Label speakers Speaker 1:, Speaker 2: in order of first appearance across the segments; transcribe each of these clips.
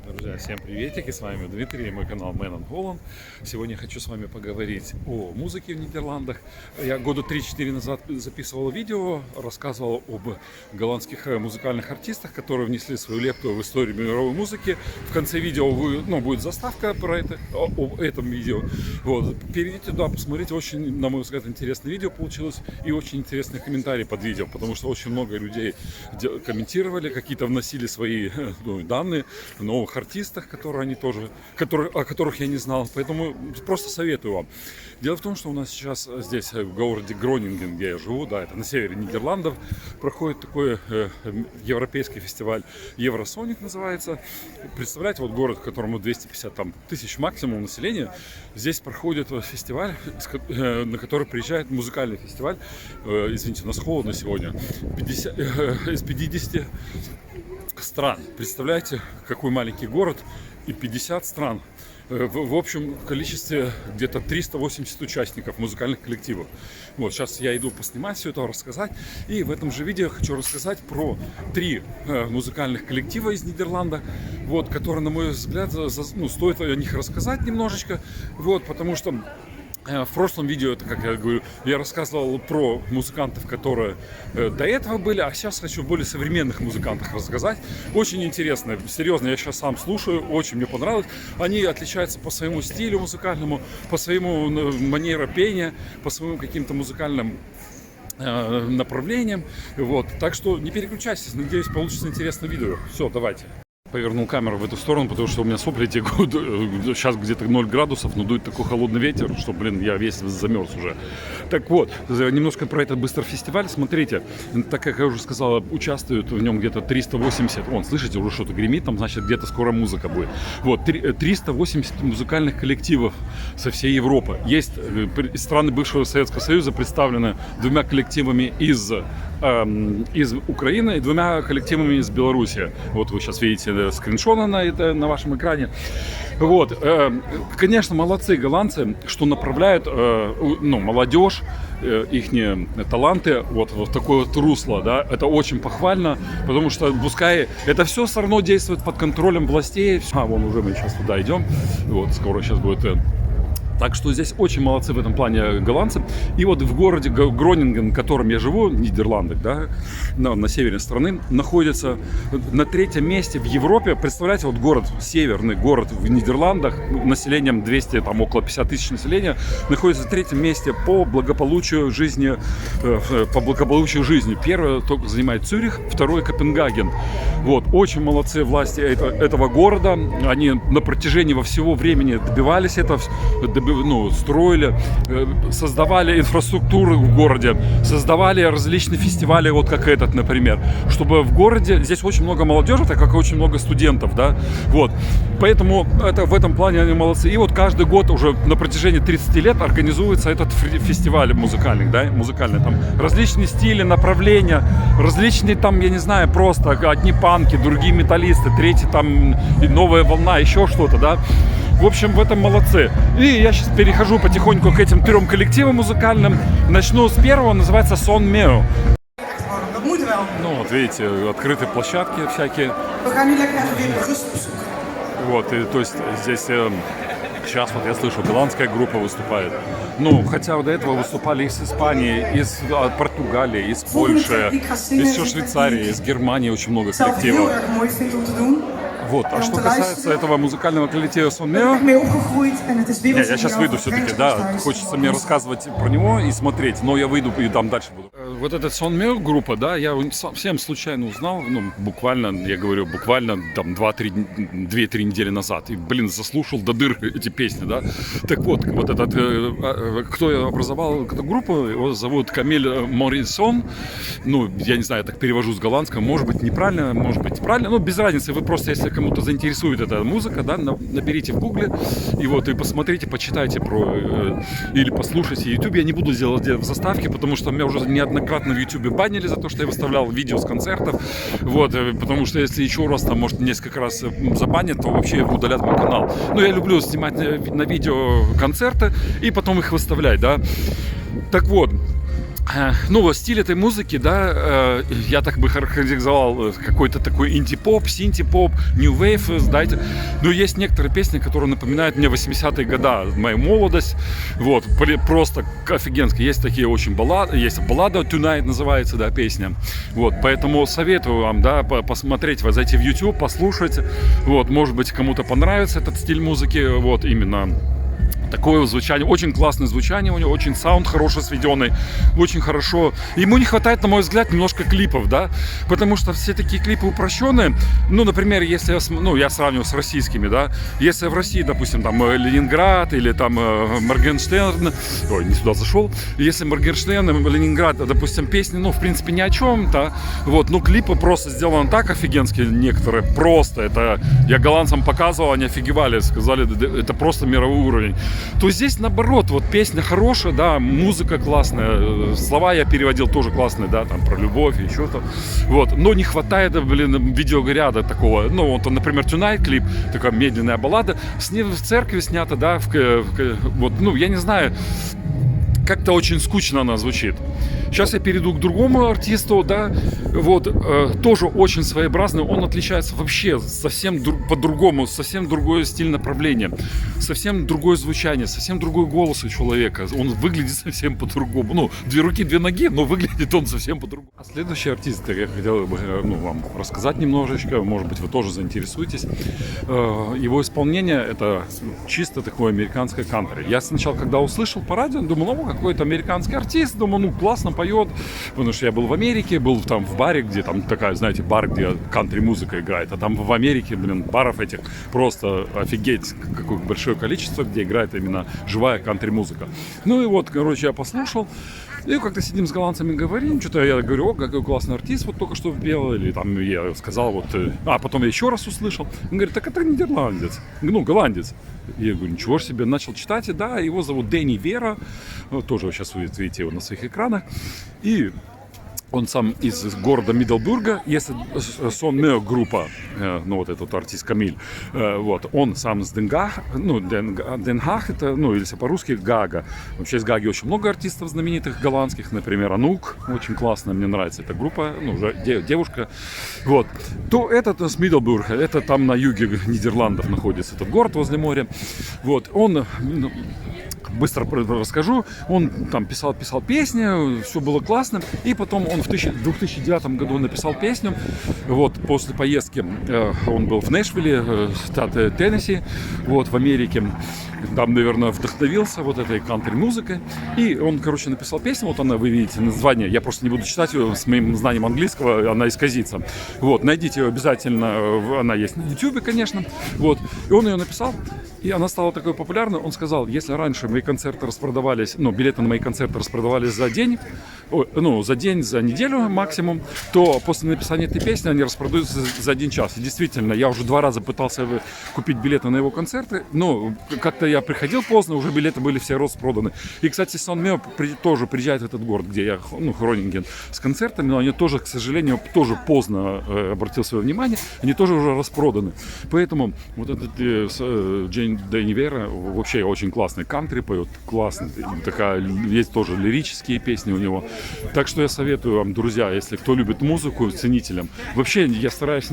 Speaker 1: Друзья, всем приветики, с вами Дмитрий и мой канал Man and Holland. Сегодня я хочу с вами поговорить о музыке в Нидерландах. Я года 3-4 назад записывал видео, рассказывал об голландских музыкальных артистах, которые внесли свою лепту в историю мировой музыки. В конце видео будет заставка про это, об этом видео. Вот. Перейдите туда, посмотрите, очень, на мой взгляд, интересное видео получилось и очень интересные комментарии под видео, потому что очень много людей комментировали, какие-то вносили свои данные, новых артистах, о которых я не знал. Поэтому просто советую вам. Дело в том, что у нас сейчас здесь, в городе Гронинген, где я живу, да, это на севере Нидерландов, проходит такой европейский фестиваль Евросоник называется. Представляете, вот город, в котором 250 тысяч максимум населения, здесь проходит фестиваль, на который приезжает музыкальный фестиваль. Извините, у нас холодно сегодня. Из 50 стран. Представляете, какой маленький город и 50 стран. В общем количестве где-то 380 участников музыкальных коллективов. Вот, сейчас я иду поснимать все это, рассказать. И в этом же видео хочу рассказать про 3 музыкальных коллектива из Нидерланда, вот, которые, на мой взгляд, стоит о них рассказать немножечко, вот, потому что в прошлом видео, это, как я говорю, я рассказывал про музыкантов, которые до этого были, а сейчас хочу о более современных музыкантах рассказать. Очень интересно, серьезно, я сейчас сам слушаю, очень мне понравилось. Они отличаются по своему стилю музыкальному, по своему манере пения, по своим каким-то музыкальным направлениям. Вот. Так что не переключайтесь, надеюсь, получится интересное видео. Все, давайте. Повернул камеру в эту сторону, потому что у меня сопли текут. Сейчас где-то 0 градусов, но дует такой холодный ветер, что, я весь замерз уже. Так вот, немножко про этот быстрый фестиваль. Смотрите, так как я уже сказал, участвуют в нем где-то 380. Вон, слышите, уже что-то гремит, там, значит, где-то скоро музыка будет. Вот, 380 музыкальных коллективов со всей Европы. Есть страны бывшего Советского Союза, представлены 2 коллективами из Украины и 2 коллективами из Беларуси. Вот вы сейчас видите скриншоты на вашем экране. Вот. Конечно, молодцы голландцы, что направляют молодежь, их таланты вот в такое вот русло. Да? Это очень похвально, потому что пускай это все все равно действует под контролем властей. Вон уже мы сейчас туда идем. Вот, скоро сейчас будет... Так что здесь очень молодцы в этом плане голландцы. И вот в городе Гронинген, в котором я живу, в Нидерландах, да, на севере страны, находится на 3-м месте в Европе. Представляете, вот город, северный город в Нидерландах, населением 200, около 50 тысяч населения, находится на 3-м месте по благополучию жизни. Первое только занимает Цюрих, второй Копенгаген. Вот, очень молодцы власти этого города. Они на протяжении всего времени добивались этого, строили, создавали инфраструктуру в городе, создавали различные фестивали, вот как этот, например, чтобы в городе, здесь очень много молодежи, так как очень много студентов, да, вот, поэтому в этом плане они молодцы. И вот каждый год уже на протяжении 30 лет организуется этот фестиваль музыкальный, да, там различные стили, направления, различные я не знаю, просто одни панки, другие металлисты, третьи новая волна, еще что-то, да. В общем, в этом молодцы. И я сейчас перехожу потихоньку к этим 3 коллективам музыкальным. Начну с первого, называется Сон Мео. Вот видите, открытые площадки всякие. Вот, и то есть здесь сейчас вот я слышу, голландская группа выступает. Хотя до этого выступали из Испании, из Португалии, из Польши, из Швейцарии, из Германии очень много коллективов. Вот. А что касается этого музыкального коллектива Сон Мео, я сейчас выйду все-таки, да, хочется мне рассказывать про него и смотреть, но я выйду и там дальше буду. Вот этот Сон Мео группа, да, я совсем случайно узнал, буквально 2-3 недели назад, и, заслушал до дыр эти песни, да. Так вот этот, кто образовал эту группу, его зовут Камиль Морисон, я не знаю, я так перевожу с голландского, может быть неправильно, может быть правильно, без разницы, вы просто, если кому-то заинтересует эта музыка, да, наберите в гугле и посмотрите, почитайте или послушайте YouTube. Я не буду делать в заставке, потому что меня уже неоднократно в YouTube банили за то, что я выставлял видео с концертов, вот, потому что если еще раз может несколько раз забанят, то вообще удалят мой канал. Я люблю снимать на видео концерты и потом их выставлять, да. Так вот, Ну, стиль этой музыки, да, я так бы характеризовал какой-то такой инди-поп, синти-поп, new wave, знаете. Но есть некоторые песни, которые напоминают мне 80-е годы, мою молодость. Вот, просто офигенски. Есть такие очень баллады, есть баллада Tonight называется, да, песня. Вот, поэтому советую вам, да, посмотреть, зайти в YouTube, послушать. Вот, может быть, кому-то понравится этот стиль музыки, вот, именно такое звучание, очень классное звучание у него, очень саунд хороший сведенный, очень хорошо. Ему не хватает, на мой взгляд, немножко клипов, да, потому что все такие клипы упрощенные. Ну, например, если я сравниваю с российскими, да, если в России, допустим, там Ленинград или там Моргенштерн, ой, не сюда зашел, если Моргенштерн, Ленинград, допустим, песни, ну, в принципе, ни о чем, да, вот, ну, клипы просто сделаны так офигенские некоторые, просто, это, я голландцам показывал, они офигевали, сказали, это просто мировой уровень. То здесь наоборот, вот песня хорошая, да, музыка классная, слова я переводил тоже классные, да, там про любовь и что-то, вот, но не хватает, блин, видеоряда такого, ну, вот, например, Tonight клип, такая медленная баллада, в церкви снята, да, вот, ну, я не знаю, как-то очень скучно она звучит. Сейчас я перейду к другому артисту, да, вот, тоже очень своеобразный, он отличается вообще совсем по-другому, совсем другое стиль направления, совсем другое звучание, совсем другой голос у человека, он выглядит совсем по-другому, ну, 2 руки, 2 ноги, но выглядит он совсем по-другому. А следующий артист, я хотел бы, ну, вам рассказать немножечко, может быть, вы тоже заинтересуетесь. Его исполнение — это чисто такое американское кантри. Я сначала, когда услышал по радио, думал, ну, какой-то американский артист, думаю, ну, классно поет, потому что я был в Америке, был там в баре, где там такая, знаете, бар, где кантри-музыка играет, а там в Америке, блин, баров этих просто офигеть, какое большое количество, где играет именно живая кантри-музыка. Ну и вот, короче, я послушал, и как-то сидим с голландцами, говорим, что-то я говорю, о, какой классный артист вот только что пел, или там я сказал вот, потом я еще раз услышал, он говорит, так это нидерландец, ну, голландец. И я говорю, ничего себе, начал читать, и да, его зовут Дэнни Вера, вот, тоже сейчас вы видите его на своих экранах, и он сам из города Мидdelburga, если Сон Мео группа, ну вот этот артист Камиль, вот, он сам с Денгах, ну, Денгах это, ну, если по-русски Гага. Вообще из Гаги очень много артистов знаменитых голландских, например, Анук, очень классно, мне нравится эта группа, ну, уже девушка, вот. То этот с Мидdelburg, это там на юге Нидерландов находится этот город возле моря, вот, он... Быстро расскажу. Он там писал песни, все было классно. И потом он в 2009 году написал песню. Вот после поездки он был в Нэшвилле, штат Теннесси, вот в Америке. Там, наверное, вдохновился вот этой кантри-музыкой. И он, короче, написал песню. Вот она, вы видите, название. Я просто не буду читать ее с моим знанием английского, она исказится. Вот, найдите ее обязательно. Она есть на YouTube, конечно. Вот. И он ее написал. И она стала такой популярной. Он сказал, если раньше мои концерты распродавались, ну, билеты на мои концерты распродавались за день, за неделю максимум, то после написания этой песни они распродаются за 1 час. И действительно, я уже 2 раза пытался купить билеты на его концерты, но как-то я приходил поздно, уже билеты были все распроданы. И, кстати, Сон Мео тоже приезжает в этот город, где я, ну, Хронинген, с концертами, но они тоже, к сожалению, тоже поздно обратил свое внимание, они тоже уже распроданы. Поэтому вот этот Дэнни Вера вообще очень классный кантри поет, классный, такая, есть тоже лирические песни у него. Так что я советую вам, друзья, если кто любит музыку, ценителям, вообще я стараюсь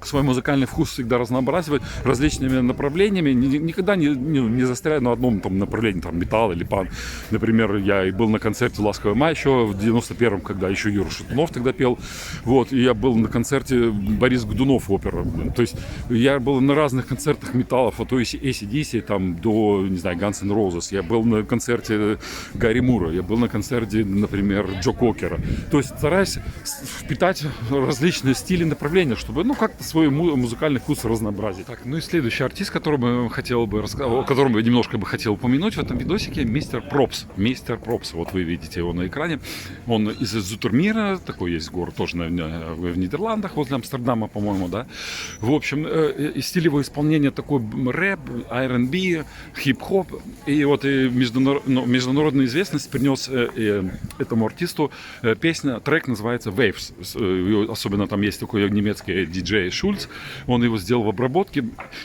Speaker 1: свой музыкальный вкус всегда разнообразивать различными направлениями, никогда не застряю на одном там направлении, там металл или панк. Например, я и был на концерте «Ласковый май» еще в 91-м, когда еще Юра Шатунов тогда пел, вот, и я был на концерте Борис Годунов опера, то есть я был на разных концертах металлов, от AC/DC там до, не знаю, Guns N' Roses, я был на концерте Гарри Мура, я был на концерте, например, Джо Кокера, то есть стараюсь впитать различные стили, направления, чтобы, ну, как-то свой музыкальный вкус разнообразить. Так, ну и следующий артист, о котором я немножко бы хотел упомянуть в этом видосике, Мистер Пропс. Мистер Пропс, вот вы видите его на экране. Он из Зуттермира, такой есть город тоже в Нидерландах, возле Амстердама, по-моему, да. В общем, стиль его исполнения такой рэп, R&B, хип-хоп. И вот международную известность принес этому артисту трек называется Waves. Особенно там есть такой немецкий диджей Шульц. Он его сделал в обработке,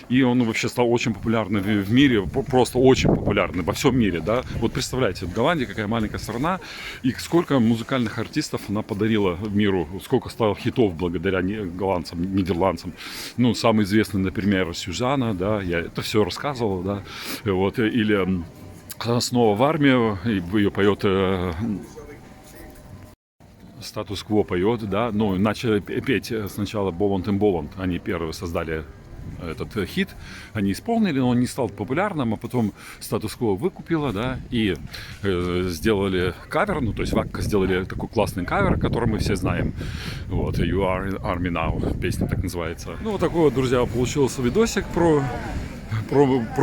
Speaker 1: и он вообще стал очень популярным в мире, просто очень популярный во всем мире, да. Вот представляете, Голландия какая маленькая страна, и сколько музыкальных артистов она подарила миру, сколько стало хитов благодаря голландцам, нидерландцам. Ну, самый известный, например, Сюзанна, да, я это все рассказывал, да, вот, или снова в армию, ее поет статус-кво поет, да, ну, начали петь сначала Боланд и Боланд, они первые создали этот хит, они исполнили, но он не стал популярным, а потом статус-кво выкупила, да, и сделали кавер, ну, то есть Вакка сделали такой классный кавер, который мы все знаем, вот, You Are in Army Now, песня так называется. Ну, вот такой вот, друзья, получился видосик про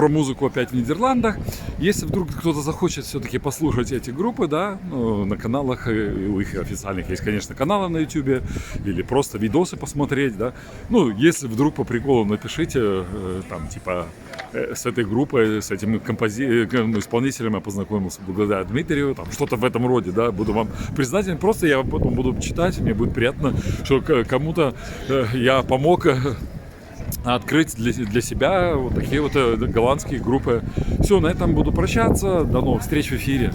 Speaker 1: музыку опять в Нидерландах. Если вдруг кто-то захочет все-таки послушать эти группы, да, ну, на каналах, у их официальных есть, конечно, каналы на YouTube, или просто видосы посмотреть, да. Ну, если вдруг по приколу напишите, там, типа, с этой группой, с этим исполнителем я познакомился благодаря Дмитрию, там, что-то в этом роде, да, буду вам признателен. Просто я потом буду читать, мне будет приятно, что кому-то я помог открыть для себя вот такие вот голландские группы. Все, на этом буду прощаться. До новых встреч в эфире.